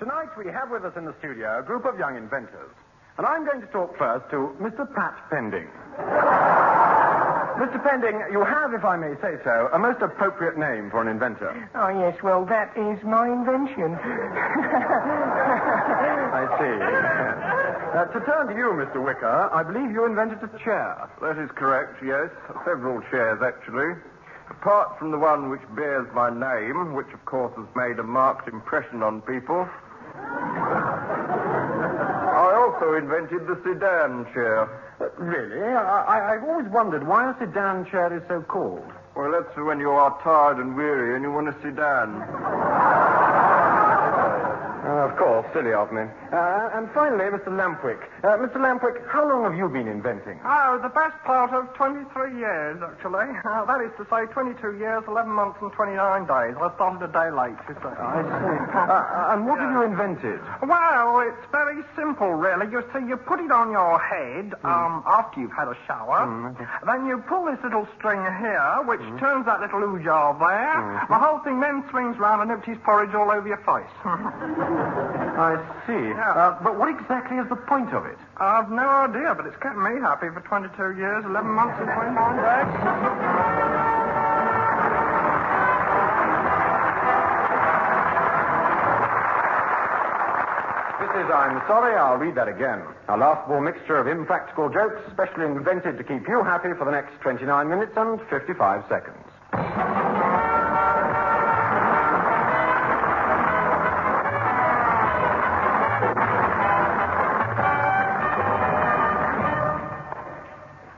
Tonight we have with us in the studio a group of young inventors. And I'm going to talk first to Mr. Pat Pending. Mr. Pending, you have, if I may say so, a most appropriate name for an inventor. Oh, yes, well, that is my invention. I see. To turn to you, Mr. Wicker, I believe you invented a chair. That is correct, yes. Several chairs, actually. Apart from the one which bears my name, which, of course, has made a marked impression on people, I also invented the sedan chair. Really? I've always wondered why a sedan chair is so called. Well, that's when you are tired and weary and you want a sedan. Of course, silly of me. And finally, Mr. Lampwick. Mr. Lampwick, how long have you been inventing? Oh, the best part of 23 years, actually. That is to say, 22 years, 11 months and 29 days. I started a day late, you see. I see. And what have you invented? Well, it's very simple, really. You see, you put it on your head after you've had a shower. Okay. Then you pull this little string here, which turns that little ooze-jar there. The whole thing then swings round and empties porridge all over your face. I see. Yeah. But what exactly is the point of it? I've no idea, but it's kept me happy for 22 years, 11 months and 29 days. This is, I'm sorry, I'll read that again. A laughable mixture of impractical jokes, specially invented to keep you happy for the next 29 minutes and 55 seconds.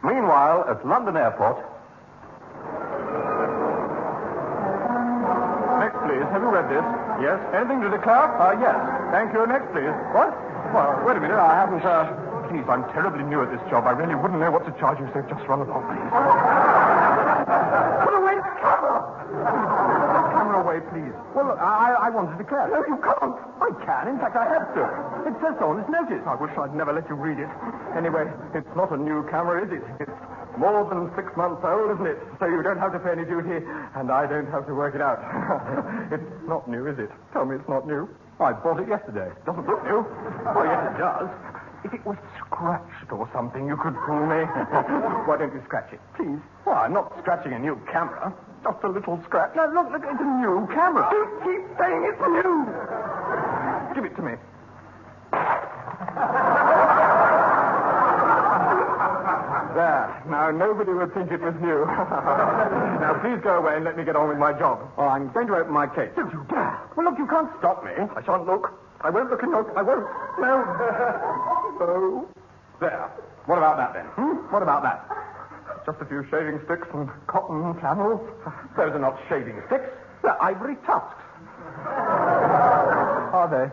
Meanwhile, at London Airport... Next, please. Have you read this? Yes? Anything to declare? Yes. Thank you. Next, please. What? Well, wait a minute. I haven't, Please, I'm terribly new at this job. I really wouldn't know what to charge you, so just run along, please. Put away the camera! Put the camera away, please. Well, I want to declare. No, you can't. I can. In fact, I have to. It says so on its notice. I wish I'd never let you read it. Anyway, it's not a new camera, is it? It's more than 6 months old, isn't it? So you don't have to pay any duty, and I don't have to work it out. It's not new, is it? Tell me it's not new. I bought it yesterday. Doesn't look new. Oh, yes, it does. If it was scratched or something, you could fool me. Why don't you scratch it, please? Well, I'm not scratching a new camera. Just a little scratch. No, look, it's a new camera. Don't keep saying it's new. Give it to me. There. Now, nobody would think it was new. Now, please go away and let me get on with my job. Oh, I'm going to open my case. Don't you dare. Well, look, you can't stop me. I shan't look. I won't look and look. I won't. No. Oh. There. What about that, then? What about that? Just a few shaving sticks and cotton flannels. Those are not shaving sticks. They're ivory tusks. Are they?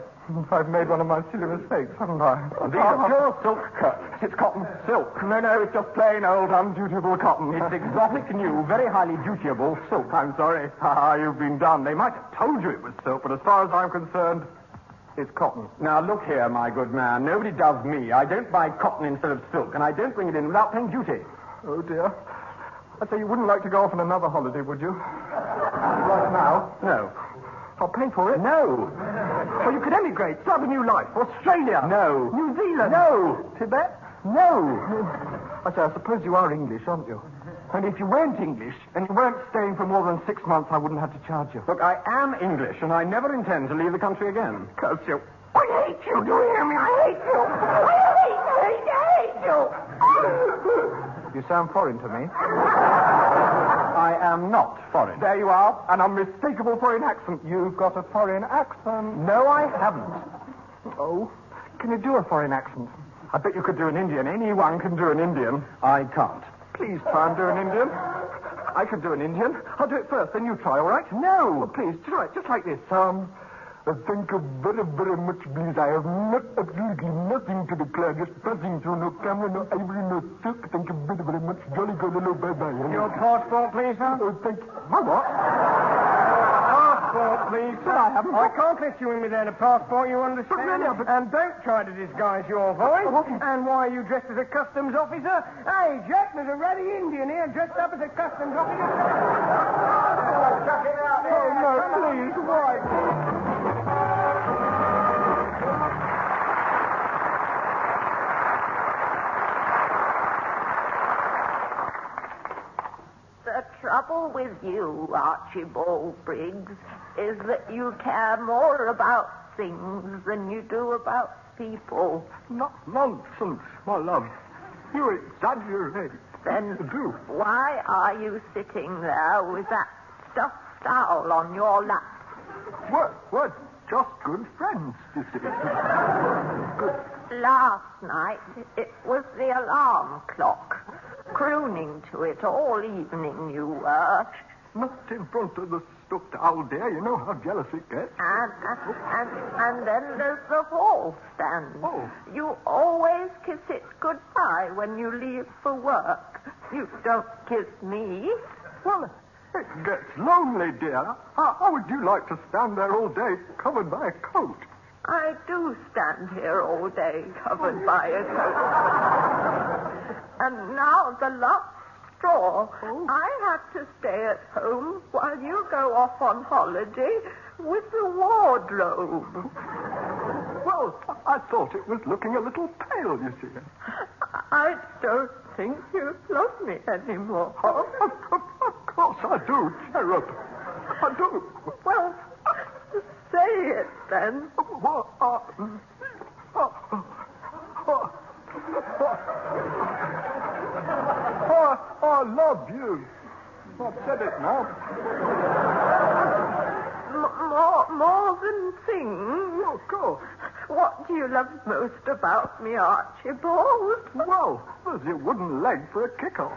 I've made one of my silly mistakes, haven't I? These are pure silk curtains. It's cotton. Silk. No, it's just plain old undutiable cotton. It's exotic, new, very highly dutiable silk. I'm sorry. You've been done. They might have told you it was silk, but as far as I'm concerned, it's cotton. Now, look here, my good man. Nobody does me. I don't buy cotton instead of silk, and I don't bring it in without paying duty. Oh, dear. I'd say you wouldn't like to go off on another holiday, would you? Right now? No. I'll pay for it. No. Well, you could emigrate, start a new life. Australia. No. New Zealand. No. Tibet. No. I say, I suppose you are English, aren't you? And if you weren't English, and you weren't staying for more than 6 months, I wouldn't have to charge you. Look, I am English, and I never intend to leave the country again. Curse you. I hate you, do you hear me? I hate you. I hate you. You sound foreign to me. I am not foreign. There you are, an unmistakable foreign accent. You've got a foreign accent. No, I haven't. Oh, can you do a foreign accent? I bet you could do an Indian. Anyone can do an Indian. I can't. Please try and do an Indian. I could do an Indian. I'll do it first, then you try, all right? No. Well, please, try it, just like this. Thank you very, very much, please. I have absolutely nothing to declare. Just buzzing through no camera, no ivory, no silk. Thank you very, very much. Jolly good, hello, bye-bye. Your passport, please, sir? Oh, thank you. My what? Passport, please, sir. I haven't. I can't let you in without a passport, you understand? But really, And don't try to disguise your voice. And why are you dressed as a customs officer? Hey, Jack, there's a ruddy Indian here dressed up as a customs officer. Chuck it out there. Oh, no, please, why? with you, Archibald Briggs, is that you care more about things than you do about people. Nonsense, my love. You exaggerate. Then You do. why are you sitting there with that stuffed owl on your lap? We're just good friends, you see. Good. Last night, it was the alarm clock. Crooning to it all evening, you were. Not in front of the stuffed owl, dear. You know how jealous it gets. And then there's the hall stand. Oh. You always kiss it goodbye when you leave for work. You don't kiss me. Well, it gets lonely, dear. How would you like to stand there all day covered by a coat? I do stand here all day covered by a coat. And now the last straw. Oh. I have to stay at home while you go off on holiday with the wardrobe. Well, I thought it was looking a little pale, you see. I don't think you love me anymore. Of course I do, cherub. I do. Well, say it then. Well, I love you. I've said it now. More than things. Of course. What do you love most about me, Archibald? Well, there's your wooden leg for a kick-off.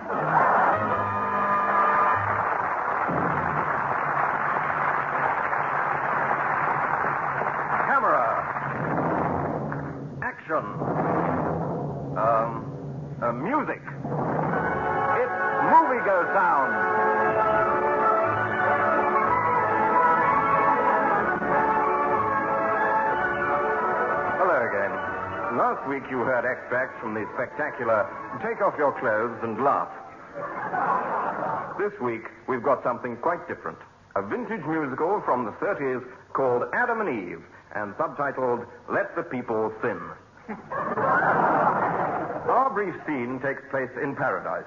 Camera. Action. Music. It's Movie Go Sound. Hello again. Last week you heard extracts from the spectacular Take Off Your Clothes and Laugh. This week we've got something quite different. A vintage musical from the 30s called Adam and Eve and subtitled Let the People Sin. Our brief scene takes place in paradise.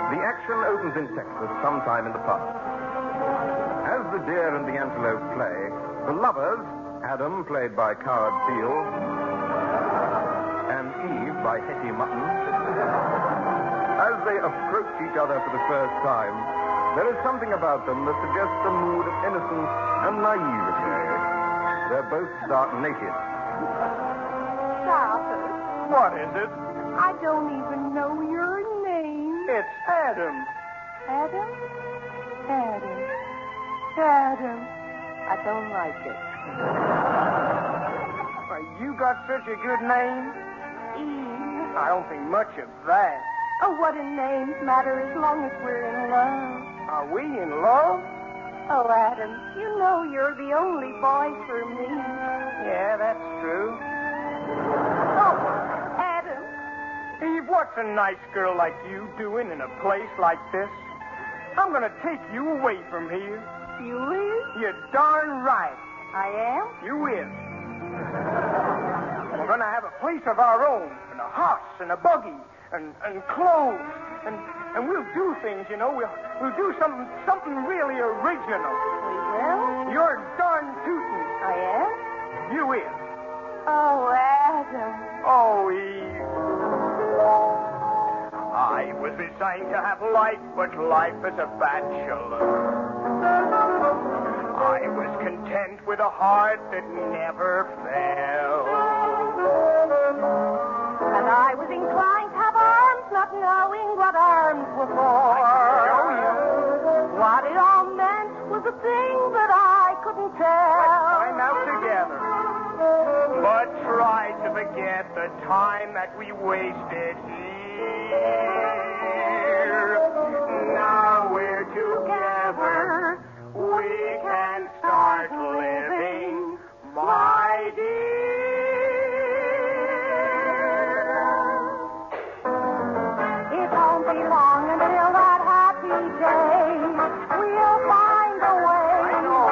The action opens in Texas sometime in the past. As the deer and the antelope play, the lovers, Adam, played by Coward Seal, and Eve by Hetty Mutton, as they approach each other for the first time, there is something about them that suggests a mood of innocence and naivete. They're both stark naked. Stop. What is it? I don't even know your name. It's Adam. Adam? Adam. Adam. I don't like it. Why, you got such a good name. Eve. I don't think much of that. Oh, what do names matter as long as we're in love? Are we in love? Oh, Adam, you know you're the only boy for me. Yeah, that's true. Oh, Adam. Eve, what's a nice girl like you doing in a place like this? I'm going to take you away from here. You is? You're darn right. I am? You is. We're going to have a place of our own, and a horse, and a buggy, and clothes, and we'll do things, you know. We'll do something really original. We will? You're darn tootin'. I am? You is. Oh, Adam. Oh, Eve. I was designed to have life, but life as a bachelor. I was content with a heart that never fell. And I was inclined to have arms, not knowing what arms were for. show you. What it all meant was a thing that I couldn't tell. Let's find out together. But try to forget the time that we wasted here. Now we're together. We can start living, my dear. It won't be long until that happy day. We'll find a way. I know.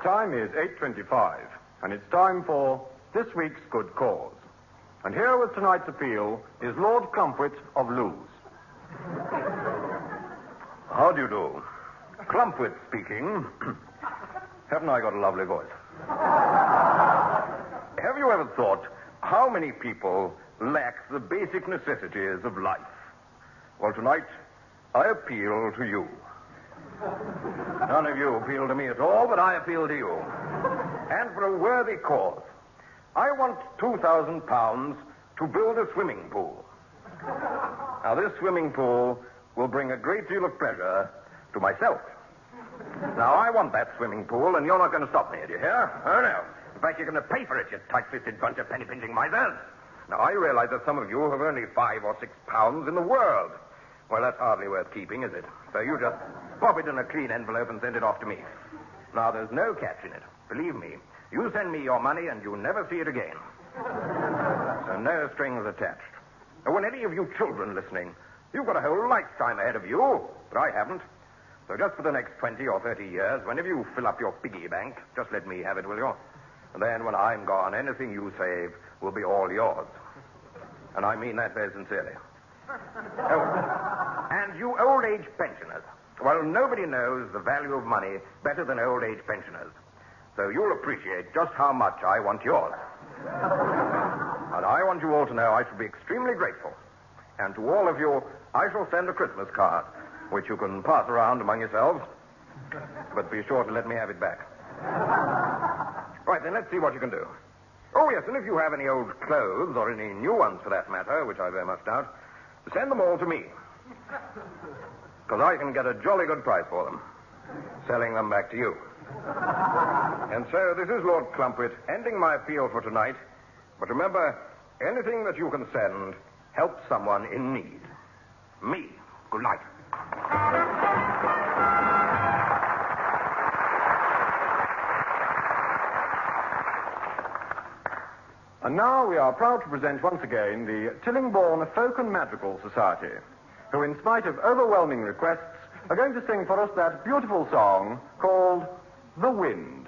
time is 8:25, and it's time for this week's Good Cause. And here with tonight's appeal is Lord Clumpit of Lewes. How do you do? Clumpit speaking. Haven't I got a lovely voice? Have you ever thought how many people lack the basic necessities of life? Well, tonight, I appeal to you. None of you appeal to me at all, but I appeal to you. And for a worthy cause. I want £2,000 to build a swimming pool. Now, this swimming pool will bring a great deal of pleasure to myself. Now, I want that swimming pool, and you're not going to stop me, do you hear? Oh, no. In fact, you're going to pay for it, you tight-fisted bunch of penny-pinching misers. Now, I realize that some of you have only £5 or £6 in the world. Well, that's hardly worth keeping, is it? So you just pop it in a clean envelope and send it off to me. Now, there's no catch in it. Believe me. You send me your money and you never see it again. So no strings attached. Now, when any of you children listening, you've got a whole lifetime ahead of you, but I haven't. So just for the next 20 or 30 years, whenever you fill up your piggy bank, just let me have it, will you? And then when I'm gone, anything you save will be all yours. And I mean that very sincerely. Oh, and you old age pensioners. Well, nobody knows the value of money better than old age pensioners. So you'll appreciate just how much I want yours. And I want you all to know I shall be extremely grateful. And to all of you, I shall send a Christmas card, which you can pass around among yourselves. But be sure to let me have it back. Right, then let's see what you can do. Oh, yes, and if you have any old clothes, or any new ones for that matter, which I very much doubt, send them all to me. Because I can get a jolly good price for them, selling them back to you. And so this is Lord Clumpit ending my appeal for tonight. But remember, anything that you can send helps someone in need. Me. Good night. And now we are proud to present once again the Tillingborn Folk and Madrigal Society, who, in spite of overwhelming requests, are going to sing for us that beautiful song called The Wind.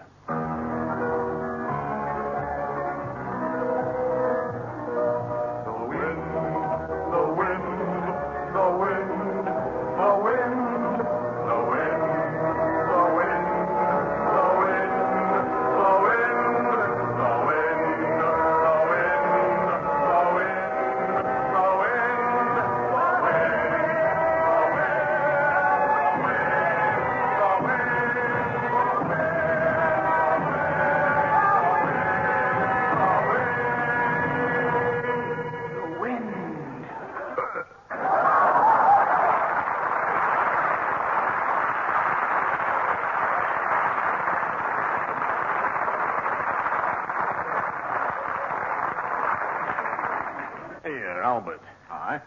Here, Albert. Aye.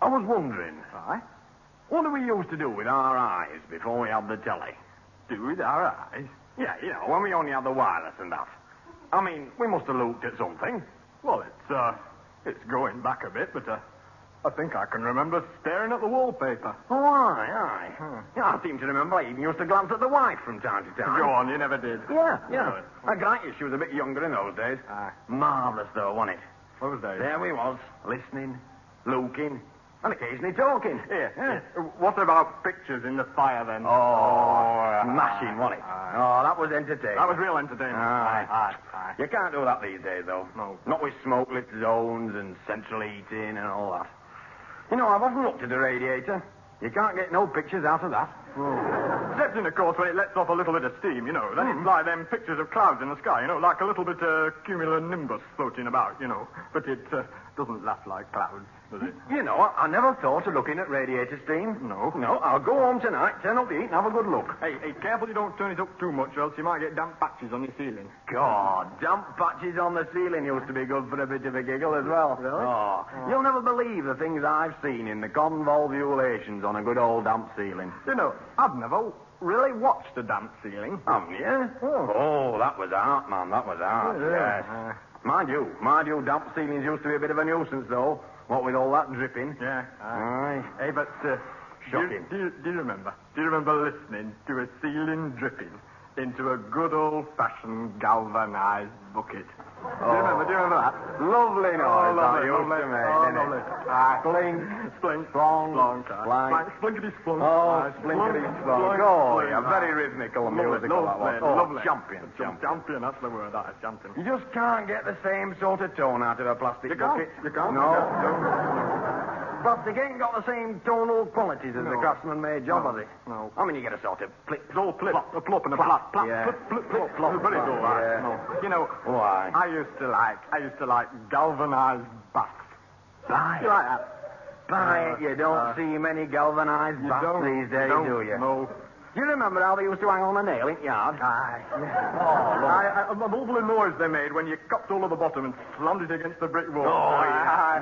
I was wondering. Aye? What do we used to do with our eyes before we had the telly? Do with our eyes? Yeah, you know, when we only had the wireless and that. I mean, we must have looked at something. Well, it's going back a bit, but I think I can remember staring at the wallpaper. Oh, aye. Yeah, I seem to remember I even used to glance at the wife from time to time. Go on, you never did. Yeah. I grant you she was a bit younger in those days. Aye. Marvellous, though, wasn't it? What was that? There we was, listening, looking, and occasionally talking. Yeah. What about pictures in the fire, then? Smashing, wasn't it? Oh, that was entertaining. That was real entertainment. Aye. You can't do that these days, though. No. Not with smoke-lit zones and central heating and all that. You know, I've often looked at the radiator. You can't get no pictures out of that. Except, of course, when it lets off a little bit of steam, you know. Then it's like them pictures of clouds in the sky, you know, like a little bit of cumulonimbus floating about, you know. But it doesn't laugh like clouds, does it? You know, I never thought of looking at radiator steam. No. I'll go home tonight, turn up the heat, and have a good look. Hey, careful you don't turn it up too much, or else you might get damp patches on your ceiling. God, damp patches on the ceiling used to be good for a bit of a giggle as well. Really? Oh. You'll never believe the things I've seen in the convolvulations on a good old damp ceiling. You know, I've never really watched a damp ceiling. Yeah? Oh, that was art, man. That was art. Yes. Mind you, damp ceilings used to be a bit of a nuisance, though. What with all that dripping. Yeah. Aye. Hey, but shocking. Do you remember? Do you remember listening to a ceiling dripping into a good old-fashioned galvanized bucket. Do you remember that? Lovely noise that used to make, didn't lovely. it? Splink, Splink, splonk, splonk, splinkety splunk. Oh, splinkety splonk. Oh, yeah, very rhythmical and musical that was. Oh, Lovely. champion. Champion, that's the word, that is champion. You just can't get the same sort of tone out of a plastic bucket. You can't? No. Plastic ain't got the same tonal qualities as the craftsman-made job, has it? No. I mean, you get a sort of plip. No, plip. A plop and a plop. Plop, Yeah. plip, plip, plop, plop. But it's all right. Yeah. No. You know, Why? I used to like galvanized baths. Bye. You like that? Bye. You don't see many galvanized You baths don't. these days, do you? No. Do you remember how they used to hang on a nail in the yard? Aye. Oh, An awful noise they made when you copped all of the bottom and slammed it against the brick wall. Oh, yeah.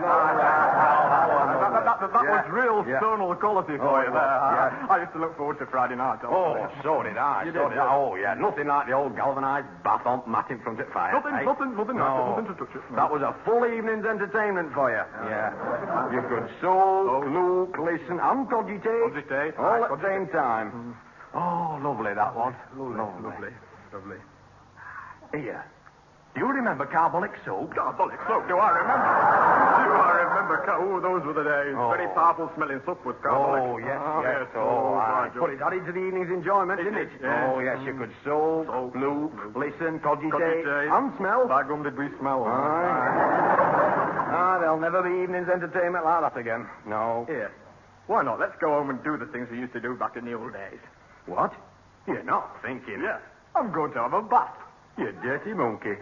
That was real Yeah. tonal quality Oh, for it you was, there. yeah. I used to look forward to Friday night. Oh, so did I. You so did, did yeah. I. Oh, yeah. Nothing like the old galvanized bath on mat in front of the fire. Nothing, eh? nothing No. to touch it. That was a full evening's entertainment for you. Yeah. You could soak, look, listen, and cogitate. Cogitate. All Aye, at the same time. Oh, lovely that was. Lovely. Here. Do you remember carbolic soap? Carbolic soap, do I remember? Oh, those were the days. Oh. Very powerful smelling soap was carbolic. Oh, yes. Oh, aye. by But it added to the evening's enjoyment, didn't it? Yes. Oh, yes, you could soak, look, listen, cogitate, and smell. By gum did we smell. Aye. There'll never be evening's entertainment like that again. No. Here. Why not? Let's go home and do the things we used to do back in the old days. What? You're not thinking. Yeah. I'm going to have a bath. You dirty monkey.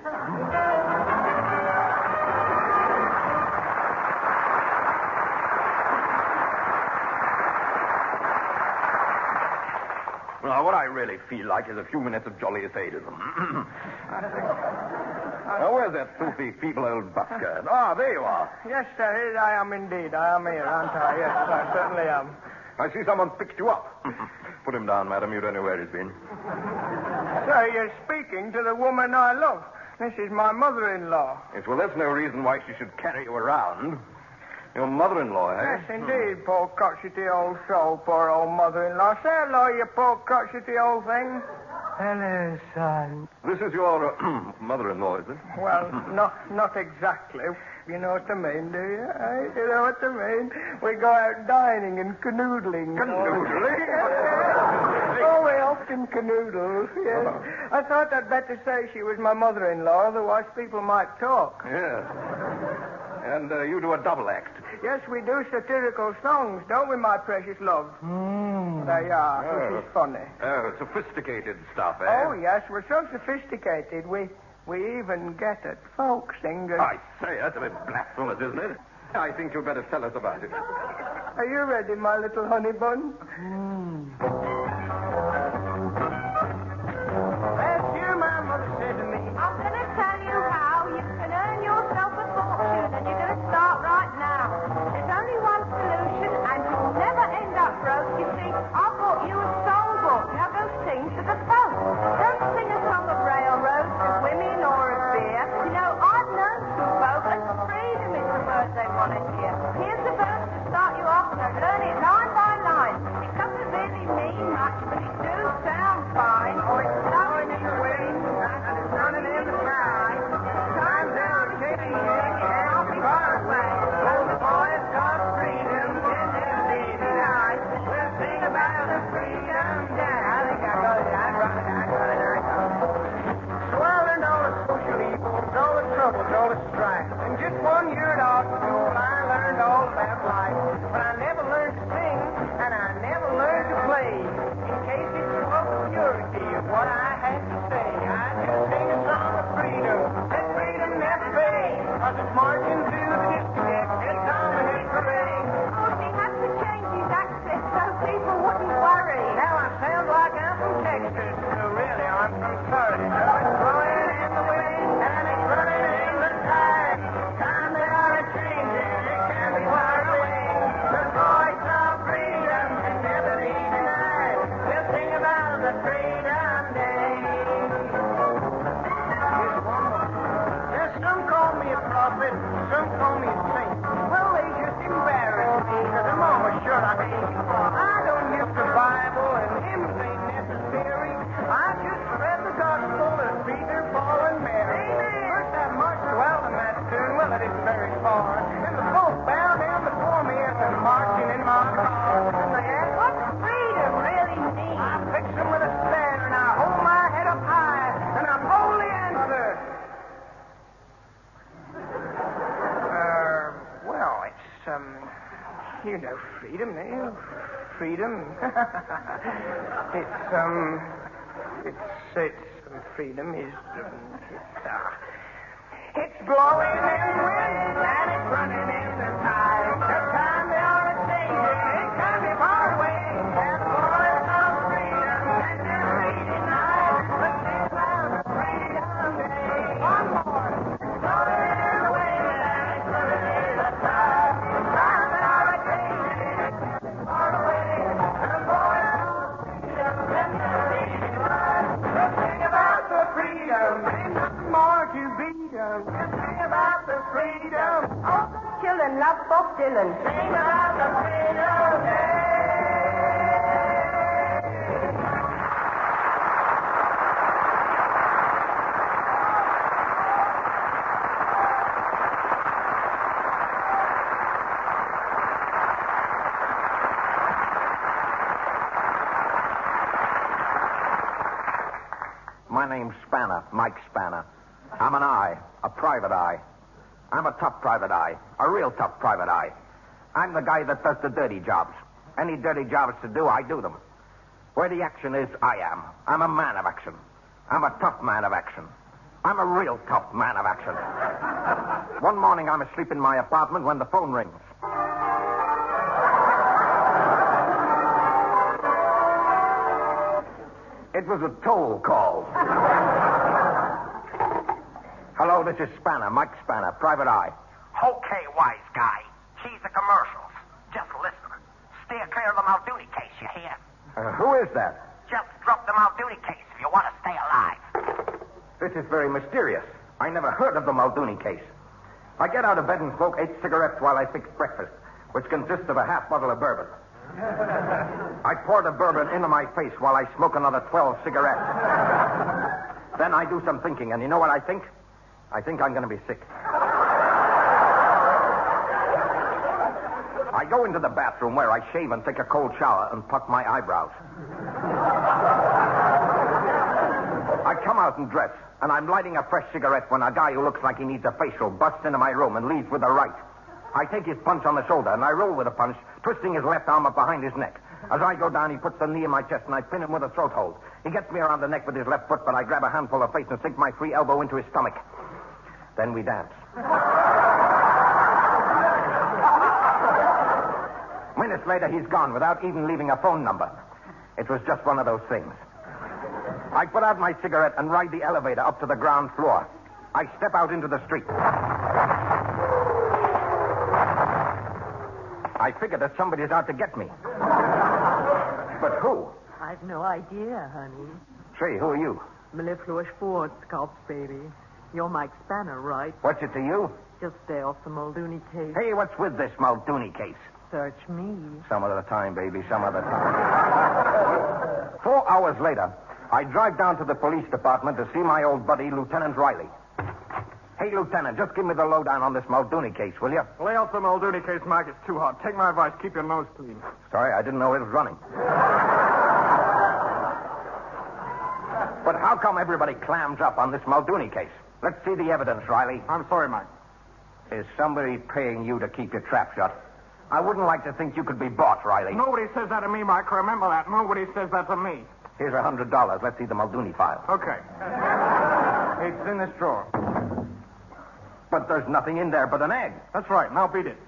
Well, what I really feel like is a few minutes of jolly sadism. Now, where's that filthy, feeble old busker? Ah, there you are. Yes, sir, here I am indeed. I am here, aren't I? Yes, I certainly am. I see someone picked you up. Put him down, madam. You don't know where he's been. Sir, you're speaking to the woman I love. This is my mother-in-law. Yes, well, that's no reason why she should carry you around. Your mother-in-law, eh? Yes, indeed, poor crotchety old soul, poor old mother-in-law. Say hello, you poor crotchety old thing. Hello, son. This is your mother-in-law, is it? Well, not exactly. You know what I mean, do you? You know what I mean? We go out dining and canoodling. Canoodling? Oh, we often canoodle, yes. I thought I'd better say she was my mother-in-law, otherwise people might talk. Yes. And you do a double act. Yes, we do satirical songs, don't we, my precious love? There you are. Oh. This is funny. Oh, sophisticated stuff, eh? Oh, yes, we're so sophisticated, we even get at folk singers. I say, that's a bit blasphemous, isn't it? I think you'd better tell us about it. Are you ready, my little honey bun? Last year, my mother said to me, I'm going to tell you how you can earn yourself a fortune, and you're going to start right now. There's only one solution, and you'll never end up broke. You see, I bought you a songbook. Now go sing to the folk. Don't sing a song of railroads, of women, or of beer. You know, I've known some folk, and freedom is the word they want to hear. Here's the verse to start you off, so learn it line by line. It doesn't really mean much, but it do sound fine. Or it's blowing in the wind, and it's running in the sky. Time's out, taking it, and I'll be far away. Oh, the boys got freedom, can never be denied. We'll sing about the freedom day. I think I got it. I got it. So I learned all the social evils, all the troubles, all the strife. And just 1 year at art school, I learned all about you know, freedom, eh? Freedom. Freedom is, it's blowing in wind and it's running in the tide. The time they are a changing, it can't be far away. There's boys of freedom and they're reading night. But sing loud, freedom day. One more. It's blowing in the wind and it's running in the tide. The time they are a changing, it can't be far away. The boys of freedom and they're reading night. But sing about the freedom, ain't nothing more to beat 'em. Sing about the freedom. Oh, children love Bob Dylan. Sing about the freedom day. My name's Spanner, Mike Spanner. I'm an eye, a private eye. I'm a tough private eye, a real tough private eye. I'm the guy that does the dirty jobs. Any dirty jobs to do, I do them. Where the action is, I am. I'm a man of action. I'm a tough man of action. I'm a real tough man of action. One morning, I'm asleep in my apartment when the phone rings. It was a toll call. Hello, this is Spanner, Mike Spanner, private eye. Okay, wise guy. He's the commercials. Just listen. Steer clear of the Muldooney case, you hear? Who is that? Just drop the Muldooney case if you want to stay alive. This is very mysterious. I never heard of the Muldooney case. I get out of bed and smoke 8 cigarettes while I fix breakfast, which consists of a half bottle of bourbon. I pour the bourbon into my face while I smoke another 12 cigarettes. Then I do some thinking, and you know what I think? I think I'm going to be sick. I go into the bathroom where I shave and take a cold shower and pluck my eyebrows. I come out and dress, and I'm lighting a fresh cigarette when a guy who looks like he needs a facial busts into my room and leaves with the right. I take his punch on the shoulder, and I roll with the punch, twisting his left arm up behind his neck. As I go down, he puts the knee in my chest, and I pin him with a throat hold. He gets me around the neck with his left foot, but I grab a handful of face and sink my free elbow into his stomach. Then we dance. Minutes later, he's gone without even leaving a phone number. It was just one of those things. I put out my cigarette and ride the elevator up to the ground floor. I step out into the street. I figure that somebody's out to get me. But who? I've no idea, honey. Say, who are you? Mellifluous Ford, Scott's baby. You're Mike Spanner, right? What's it to you? Just stay off the Muldooney case. Hey, what's with this Muldooney case? Search me. Some of the time, baby, some of the time. 4 hours later, I drive down to the police department to see my old buddy, Lieutenant Riley. Hey, Lieutenant, just give me the lowdown on this Muldooney case, will you? Lay off the Muldooney case, Mike. It's too hot. Take my advice. Keep your nose clean. Sorry, I didn't know it was running. But how come everybody clams up on this Muldooney case? Let's see the evidence, Riley. I'm sorry, Mike. Is somebody paying you to keep your trap shut? I wouldn't like to think you could be bought, Riley. Nobody says that to me, Mike. Remember that. Nobody says that to me. Here's $100. Let's see the Muldooney file. Okay. It's in this drawer. But there's nothing in there but an egg. That's right. Now beat it.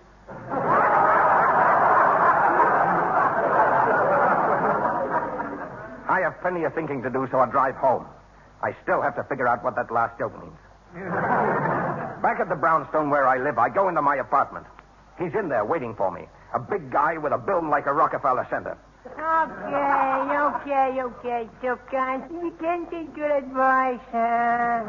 I have plenty of thinking to do, so I drive home. I still have to figure out what that last joke means. Back at the brownstone where I live, I go into my apartment. He's in there waiting for me. A big guy with a build like a Rockefeller Center. Okay. So kind. You can't take good advice, huh?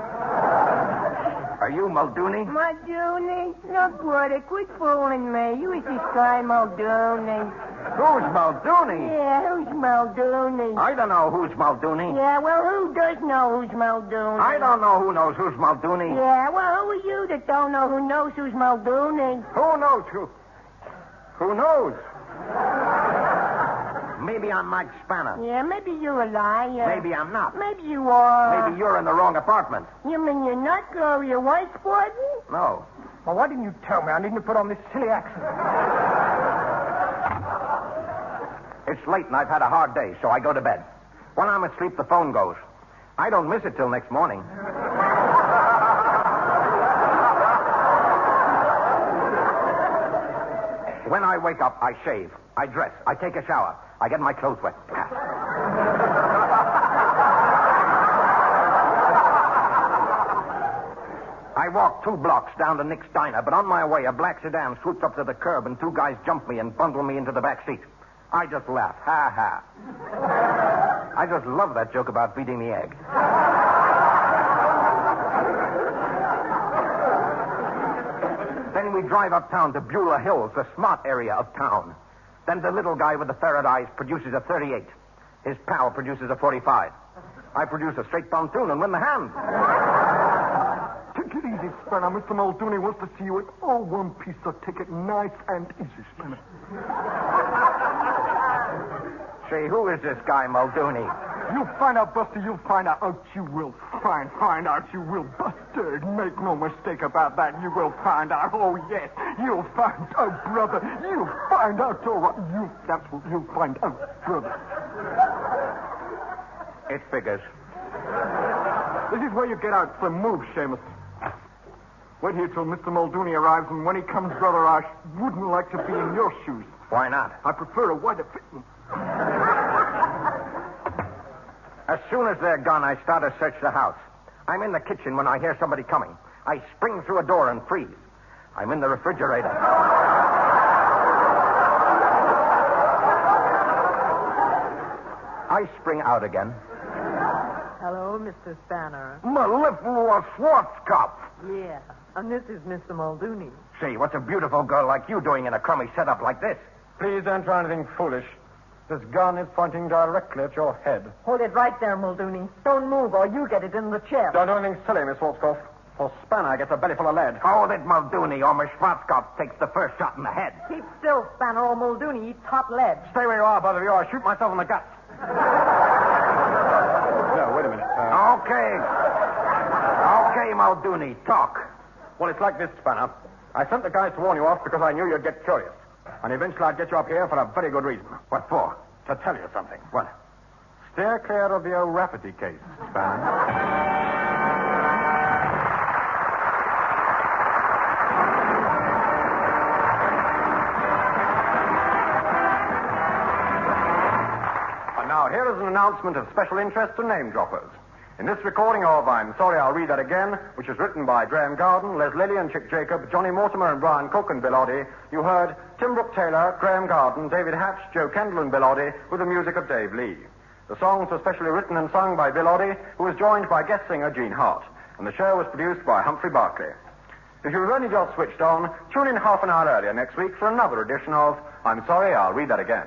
Are you Muldooney? Muldooney? Look, brother, quit fooling me. You was this guy Muldooney. Who's Muldooney? Yeah, who's Muldooney? I don't know who's Muldooney. Yeah, well, who does know who's Muldooney? I don't know who knows who's Muldooney. Yeah, well, who are you that don't know who knows who's Muldooney? Who knows who? Who knows? Maybe I'm Mike Spanner. Yeah, maybe you're a liar. Maybe I'm not. Maybe you are. Maybe you're in the wrong apartment. You mean you're not, or your wife's pardon? No. Well, why didn't you tell me? I needn't put on this silly accent. It's late and I've had a hard day, so I go to bed. When I'm asleep, the phone goes. I don't miss it till next morning. When I wake up, I shave. I dress. I take a shower. I get my clothes wet. I walk 2 blocks down to Nick's Diner, but on my way, a black sedan swoops up to the curb and 2 guys jump me and bundle me into the back seat. I just laugh. Ha, ha. I just love that joke about beating the egg. Then we drive uptown to Beulah Hills, the smart area of town. Then the little guy with the ferret eyes produces a .38. His pal produces a .45. I produce a straight pontoon and win the hand. Take it easy, Spanner. Mr. Muldooney wants to see you in all one piece, so take it nice and easy, Spanner. Say, who is this guy, Muldooney? You'll find out, Buster. You'll find out. Oh, you will find out. You will, Buster. Make no mistake about that. You will find out. Oh, yes. You'll find out, brother. You'll find out, all right. That's what you'll find out, brother. It figures. This is where you get out. So move, Seamus. Wait here till Mr. Muldooney arrives, and when he comes, brother, I wouldn't like to be in your shoes. Why not? I prefer a wider fitting. As soon as they're gone, I start to search the house. I'm in the kitchen when I hear somebody coming. I spring through a door and freeze. I'm in the refrigerator. I spring out again. Hello, Mr. Spanner. Mellifluous Schwarzkopf. Yeah, and this is Mr. Muldooney. Say, what's a beautiful girl like you doing in a crummy setup like this? Please don't try anything foolish. This gun is pointing directly at your head. Hold it right there, Muldooney. Don't move or you get it in the chest. Don't do anything silly, Miss Schwarzkopf, or Spanner gets a belly full of lead. Hold it, Muldooney, or Miss Schwarzkopf takes the first shot in the head. Keep still, Spanner, or Muldooney eats hot lead. Stay where you are, both of you, or I shoot myself in the guts. No, wait a minute. Okay, Muldooney, talk. Well, it's like this, Spanner. I sent the guys to warn you off because I knew you'd get curious. And eventually I'd get you up here for a very good reason. What for? To tell you something. What? Steer clear of the O'Rafferty case, Spanner. And now here is an announcement of special interest to name droppers. In this recording of I'm Sorry, I'll Read That Again, which is written by Graham Garden, Les Lilly and Chick Jacob, Johnny Mortimer and Brian Cook and Bill Oddie, you heard Tim Brooke Taylor, Graham Garden, David Hatch, Joe Kendall and Bill Oddie, with the music of Dave Lee. The songs were specially written and sung by Bill Oddie, who was joined by guest singer Gene Hart, and the show was produced by Humphrey Barclay. If you've only just switched on, tune in half an hour earlier next week for another edition of I'm Sorry, I'll Read That Again.